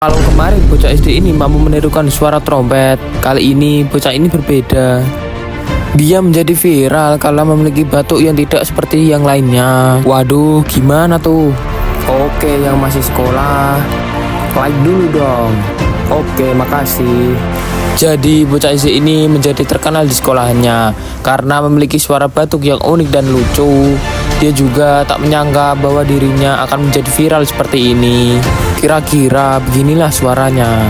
Kalau kemarin bocah SD ini mampu menirukan suara trompet, kali ini bocah ini berbeda. Dia menjadi viral karena memiliki batuk yang tidak seperti yang lainnya. Waduh, gimana tuh? Oke, yang masih sekolah, like dulu dong. Oke, makasih. Jadi bocah SD ini menjadi terkenal di sekolahannya karena memiliki suara batuk yang unik dan lucu. Dia juga tak menyangka bahwa dirinya akan menjadi viral seperti ini. Kira-kira beginilah suaranya.